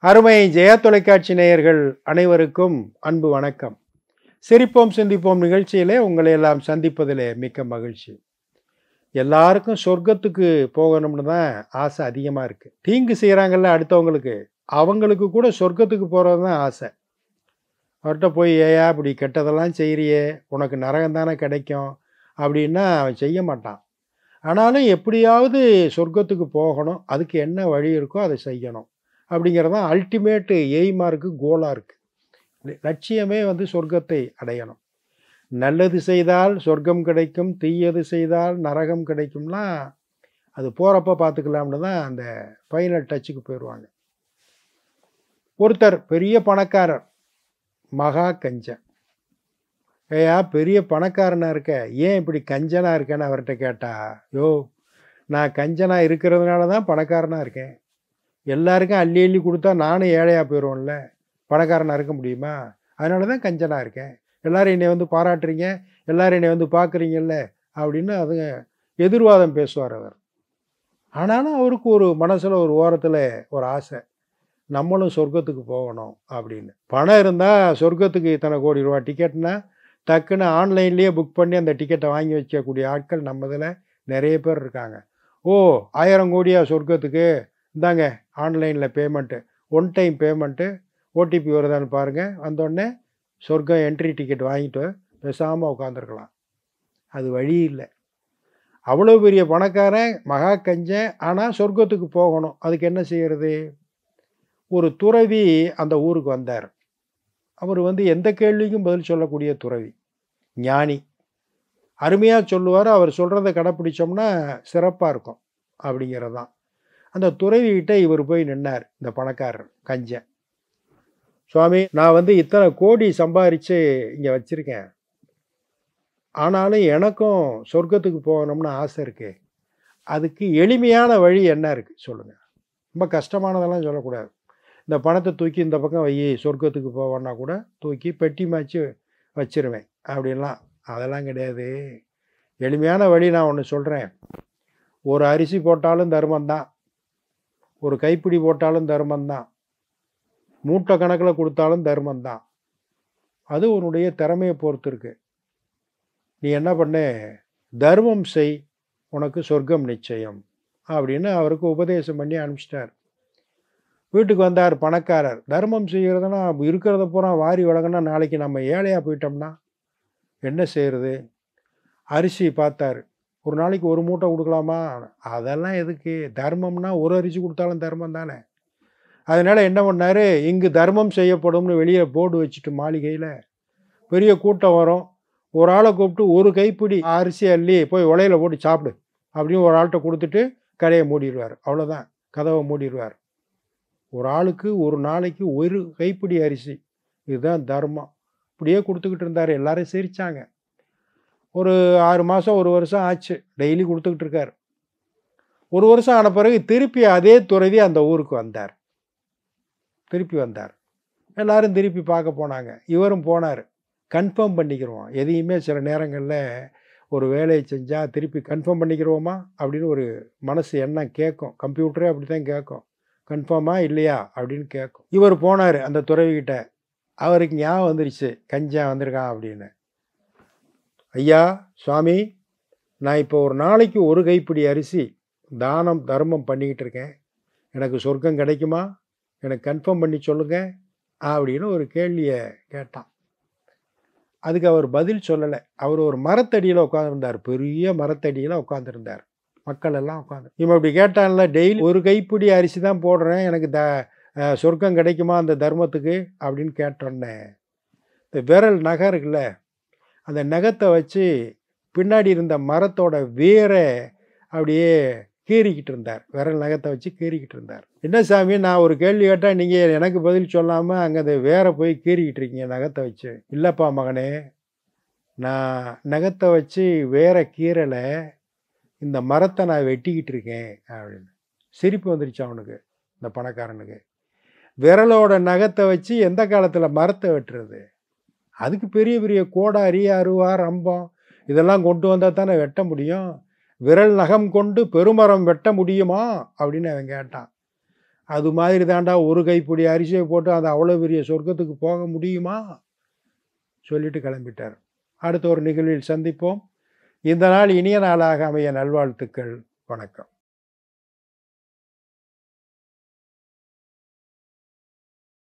அருமை ஜெயா தொலைக்காட்சி நேயர்கள் அனைவருக்கும் அன்பு வணக்கம். சிரிப்போம் சிந்திப்போம் நிகழ்ச்சியிலே உங்களை எல்லாம் சந்திப்பதிலே மிக்க மகிழ்ச்சி. எல்லாருக்கும் சொர்க்கத்துக்கு போகணும்னு தான் ஆசை அதிகமாக இருக்குது. தீங்கு செய்கிறாங்கல்ல அடுத்தவங்களுக்கு, அவங்களுக்கு கூட சொர்க்கத்துக்கு போகிறது தான் ஆசை. அவர்கிட்ட போய் ஏயா இப்படி கெட்டதெல்லாம் செய்கிறியே, உனக்கு நரகம் தானே கிடைக்கும் அப்படின்னா அவன் செய்ய மாட்டான். ஆனாலும் எப்படியாவது சொர்க்கத்துக்கு போகணும், அதுக்கு என்ன வழி இருக்கோ அதை செய்யணும் அப்படிங்கிறது தான் அல்டிமேட்டு எய்மாக இருக்குது, கோலாக இருக்குது. லட்சியமே சொர்க்கத்தை அடையணும். நல்லது செய்தால் சொர்க்கம் கிடைக்கும், தீயது செய்தால் நரகம் கிடைக்கும்லாம் அது போகிறப்ப பார்த்துக்கலாம்னு தான் அந்த ஃபைனல் டச்சுக்கு போயிடுவாங்க. ஒருத்தர் பெரிய பணக்காரர், மகா கஞ்சன். ஏயா பெரிய பணக்காரனாக இருக்க, ஏன் இப்படி கஞ்சனாக இருக்கேன்னு அவர்கிட்ட கேட்டா, யோ நான் கஞ்சனாக இருக்கிறதுனால தான் பணக்காரனாக இருக்கேன். எல்லாருக்கும் அள்ளி அள்ளி கொடுத்தா நானும் ஏழையாக போயிடுவோம்ல, பணக்காரனாக இருக்க முடியுமா? அதனால தான் கஞ்சனாக இருக்கேன். எல்லோரும் என்னை பாராட்டுறீங்க, எல்லோரும் என்னை பார்க்குறீங்கல்ல அப்படின்னு அது எதிர்வாதம் பேசுவார் அவர். ஆனாலும் அவருக்கு ஒரு மனசில் ஒரு ஓரத்தில் ஒரு ஆசை, நம்மளும் சொர்க்கத்துக்கு போகணும் அப்படின்னு. பணம் இருந்தால் சொர்க்கத்துக்கு இத்தனை கோடி ரூபா டிக்கெட்னா டக்குன்னு ஆன்லைன்லேயே புக் பண்ணி அந்த டிக்கெட்டை வாங்கி வைக்கக்கூடிய ஆட்கள் நம்ம இதில் நிறைய பேர் இருக்காங்க. ஓ 1000 கோடியா சொர்க்கத்துக்கு, இந்தாங்க ஆன்லைனில் payment, one time payment, OTP வருதான்னு பாருங்கள், வந்தோடனே சொர்க்கம் என்ட்ரி டிக்கெட் வாங்கிட்டு பேசாமல் உட்காந்துருக்கலாம். அது வழி இல்லை. அவ்வளோ பெரிய பணக்காரன், மகா கஞ்சன், ஆனால் சொர்க்கத்துக்கு போகணும். அதுக்கு என்ன செய்கிறது? ஒரு துறவி அந்த ஊருக்கு வந்தார். அவர் எந்த கேள்விக்கும் பதில் சொல்லக்கூடிய துறவி, ஞானி, அருமையாக சொல்லுவார். அவர் சொல்கிறத கடைப்பிடிச்சோம்னா சிறப்பாக இருக்கும் அப்படிங்கிறது தான். அந்த துறவிகிட்ட இவர் போய் நின்னார், இந்த பணக்காரர் கஞ்சன். சுவாமி, நான் இத்தனை கோடி சம்பாரித்து இங்கே வச்சுருக்கேன், ஆனாலும் எனக்கும் சொர்க்கத்துக்கு போகணும்னு ஆசை இருக்குது. அதுக்கு எளிமையான வழி என்ன இருக்குது சொல்லுங்கள். ரொம்ப கஷ்டமானதெல்லாம் சொல்லக்கூடாது. இந்த பணத்தை தூக்கி இந்த பக்கம் வை, சொர்க்கத்துக்கு போவேன்னா கூட தூக்கி பெட்டி மாச்சு வச்சிருவேன் அப்படின்லாம் அதெல்லாம் கிடையாது. எளிமையான வழி நான் ஒன்று சொல்கிறேன். ஒரு அரிசி போட்டாலும் தர்மந்தான், ஒரு கைப்பிடி போட்டாலும் தர்மந்தான், மூட்டை கணக்கில் கொடுத்தாலும் தர்மந்தான். அது உன்னுடைய திறமையை பொறுத்து இருக்கு. நீ என்ன பண்ண, தர்மம் செய், உனக்கு சொர்க்கம் நிச்சயம் அப்படின்னு அவருக்கு உபதேசம் பண்ணி அனுப்பிச்சிட்டார். வீட்டுக்கு வந்தார் பணக்காரர். தர்மம் செய்கிறதுனா இருக்கிறத பூரா வாரி வழங்கினா நாளைக்கு நம்ம ஏழையாக போயிட்டோம்னா என்ன செய்கிறது? அரிசி பார்த்தார், ஒரு நாளைக்கு ஒரு மூட்டை கொடுக்கலாமா? அதெல்லாம் எதுக்கு? தர்மம்னா ஒரு அரிசி கொடுத்தாலும் தர்மம் தானே. அதனால் என்ன பண்ணார், இங்கு தர்மம் செய்யப்படும்னு வெளியே போர்டு வச்சுட்டு மாளிகையில் பெரிய கூட்டம் வரும், ஒரு ஆளை கூப்பிட்டு ஒரு கைப்பிடி அரிசி அள்ளி போய் உலையில் போட்டு சாப்பிடு அப்படின்னு ஒரு ஆள்கிட்ட கொடுத்துட்டு கடையை மூடிடுவார். அவ்வளோதான், கதவை மூடிடுவார். ஒரு ஆளுக்கு ஒரு நாளைக்கு ஒரு கைப்பிடி அரிசி, இதுதான் தர்மம். இப்படியே கொடுத்துக்கிட்டு இருந்தார். எல்லாரும் சிரித்தாங்க. ஒரு 6 மாதம் 1 வருஷம் ஆச்சு, டெய்லி கொடுத்துக்கிட்டு இருக்கார். 1 வருஷம் ஆன பிறகு திருப்பி அதே துறவி அந்த ஊருக்கு வந்தார். திருப்பி வந்தார். எல்லாரும் திருப்பி பார்க்க போனாங்க. இவரும் போனார். கன்ஃபார்ம் பண்ணிக்கிறோம். எதையுமே சில நேரங்களில் ஒரு வேலையை செஞ்சால் திருப்பி கன்ஃபார்ம் பண்ணிக்கிறோமா அப்படின்னு ஒரு மனசு எண்ணம் கேட்கும். கம்ப்யூட்டரே அப்படி தான் கேட்கும், கன்ஃபார்மா இல்லையா அப்படின்னு கேட்கும். இவர் போனார் அந்த துறவிக்கிட்ட. அவருக்கு ஞாபகம் வந்துருச்சு, கஞ்சன் வந்திருக்கான் அப்படின்னு. ஐயா சுவாமி, நான் இப்போ ஒரு நாளைக்கு ஒரு கைப்பிடி அரிசி தானம் தர்மம் பண்ணிக்கிட்டு இருக்கேன், எனக்கு சொர்க்கம் கிடைக்குமா? எனக்கு கன்ஃபார்ம் பண்ணி சொல்லுங்கள் அப்படின்னு ஒரு கேள்வியை கேட்டான். அதுக்கு அவர் பதில் சொல்லலை. அவர் ஒரு மரத்தடியில் உட்காந்துருந்தார், பெரிய மரத்தடியில் உட்காந்துருந்தார். மக்கள் எல்லாம் உட்காந்து இவன் இப்படி கேட்டான்ல, டெய்லி ஒரு கைப்பிடி அரிசி தான் போடுறேன், எனக்கு சொர்க்கம் கிடைக்குமா அந்த தர்மத்துக்கு அப்படின்னு கேட்டோன்னே இந்த விரல் நகை இருக்குல்ல, அந்த நகத்தை வச்சு பின்னாடி இருந்த மரத்தோட வேரை அப்படியே கீறிக்கிட்டு இருந்தார். விரல் நகத்தை வச்சு கீறிக்கிட்டு இருந்தார். என்ன சாமி, நான் ஒரு கேள்வி கேட்டால் நீங்கள் எனக்கு பதில் சொல்லாமல் அங்கே அந்த வேரை போய் கீறிக்கிட்டு இருக்கீங்க நகத்தை வச்சு? இல்லைப்பா மகனே, நான் நகத்தை வச்சு வேரை கீறலை, இந்த மரத்தை நான் வெட்டிக்கிட்டு இருக்கேன் அப்படின்னு. சிரிப்பு வந்துருச்சு அவனுக்கு, இந்த பணக்காரனுக்கு. விரலோட நகத்தை வச்சு எந்த காலத்தில் மரத்தை வெட்டுறது? அதுக்கு பெரிய பெரிய கோடாரி, அருவா, ரம்பம் இதெல்லாம் கொண்டு வந்தால் தானே வெட்ட முடியும். விரல் நகம் கொண்டு பெருமரம் வெட்ட முடியுமா அப்படின்னு அவன் கேட்டான். அது மாதிரி தாண்டா ஒரு கைப்பிடி அரிசியை போட்டு அந்த அவ்வளோ பெரிய சொர்க்கத்துக்கு போக முடியுமா சொல்லிட்டு கிளம்பிட்டார். அடுத்த ஒரு நிகழ்வில் சந்திப்போம். இந்த நாள் இனிய நாளாக அமைய நல்வாழ்த்துக்கள். வணக்கம்.